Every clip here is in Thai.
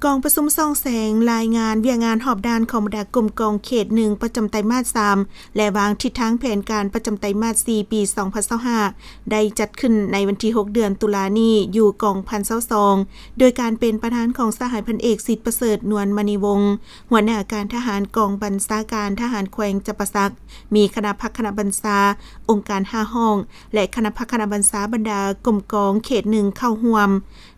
กองประสุมซ่องแสงรายงานเวียงานหอบด้านของบรรดากรมกองเขต1ประจำไตรมาส3และวางทิศทางแผนการประจำไตรมาส4ปี2025ได้จัดขึ้นในวันที่6เดือนตุลานี้อยู่กองพัน22โดยการเป็นประธานของสหายพันเอกสิทธิประเสริฐนวลมณีวงศ์หัวหน้าการทหารกองบัญชาการทหารแขวงจัปสักมีคณะพักคณะบัญชาองค์การ5ห้องและคณะพักคณะบัญชาบรรดากรมกองเขต1เข้าร่วม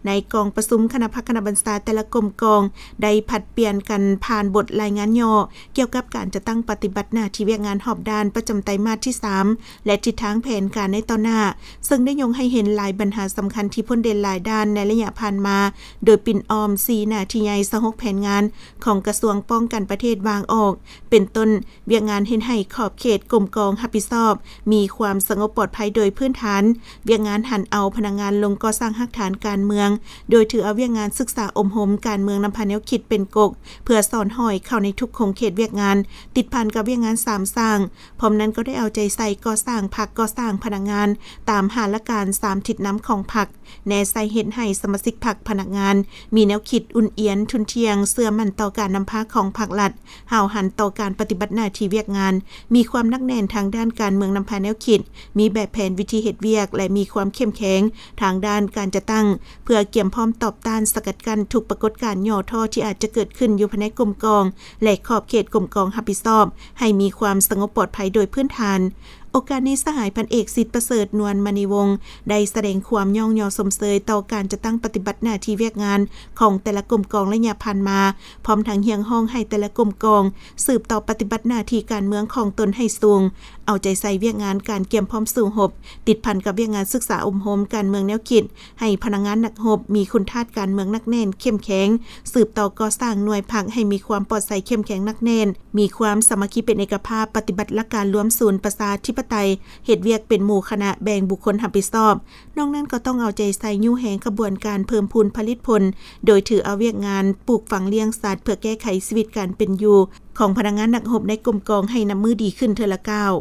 ในกองประชุมคณะพักคณะบัญชาแต่ละกรมกองได้ผัดเปลี่ยนกันผ่านบทรายงานย่อเกี่ยวกับการจะตั้งปฏิบัติหน้าที่เวียกงานหอบด้านประจำไตรมาสที่3และทิศทางแผนการในต่อหน้าซึ่งได้ยงให้เห็นหลายปัญหาสำคัญที่พ้นเด่นหลายด้านในระยะผ่านมาโดยปิ่นออม4หน้าที่ใหญ่26แผนงานของกระทรวงป้องกันประเทศวางออกเป็นต้นเวียกงานเห็นให้ขอบเขตกรมกองรับผิดชอบมีความสงบปลอดภัยโดยพื้นฐานเวียกงานหันเอาพนักงานลงก่อสร้างหลักฐานการเมืองโดยถือเอาเวียกงานศึกษาอมหมการเมืองนำพาแนวคิดเป็นกกเพื่อสอนห้อยเข้าในทุกคงเขตเวียกงานติดพันกับเวียกงาน3สร้างพร้อมนั้นก็ได้เอาใจใส่ก่อสร้างพรรคก่อสร้างพนักงานตามหาละการ3ทิศน้ำของพรรคแนใส่เฮ็ดให้สมาชิกพรรคพนักงานมีแนวคิดอุ่นเอียนทุนเทียงเสื่อมั่นต่อการนำพาของพรรครัฐห่าวหันต่อการปฏิบัติหน้าที่เวียกงานมีความนักแน่นทางด้านการเมืองนำพาแนวคิดมีแบบแผนวิธีเฮ็ดเวียกและมีความเข้มแข็งทางด้านการจะตั้งเพื่อเกี่ยมพร้อมตอบต้านสกัดกั้นทุกปรากฏการณ์ย่อท่อที่อาจจะเกิดขึ้นอยู่ภายในกรมกองและขอบเขตกรมกองรับผิดชอบให้มีความสงบปลอดภัยโดยพื้นฐานโอกาสนี้สหายพันเอกสิทธิประเสริฐนวลมณีวงศ์ได้แสดงความย่องยอสมเสยต่อการจะตั้งปฏิบัติหน้าที่เวียกงานของแต่ละกรมกองระยะผ่านมาพร้อมทั้งเฮียงห้องให้แต่ละกรมกองสืบต่อปฏิบัติหน้าที่การเมืองของตนให้สูงเอาใจใส่เวียกงานการเกี่ยมพร้อมสู่หบติดพันกับเวียกงานศึกษาอมโหมการเมืองแนวคิดให้พนักงานนักหบมีคุณธาตุการเมืองนักแน่นเข้มแข็งสืบต่อก่อสร้างหน่วยพรรคให้มีความปลอดภัยเข้มแข็งนักแน่นมีความสามัคคีเป็นเอกภาพปฏิบัติหลักการรวมศูนย์ประชาธิปไตยเฮ็ดเวียกเป็นหมู่คณะแบ่งบุคคลรับผิดชอบนอกนั้นก็ต้องเอาใจใส่ยู่แหงกระบวนการเพิ่มพูนผลิตผลโดยถือเอาเวียกงานปลูกฝังเลี้ยงสัตว์เพื่อแก้ไขชีวิตการเป็นอยู่ของพนักงานนักรบในกรมกองให้นำมือดีขึ้นเทอละก้าว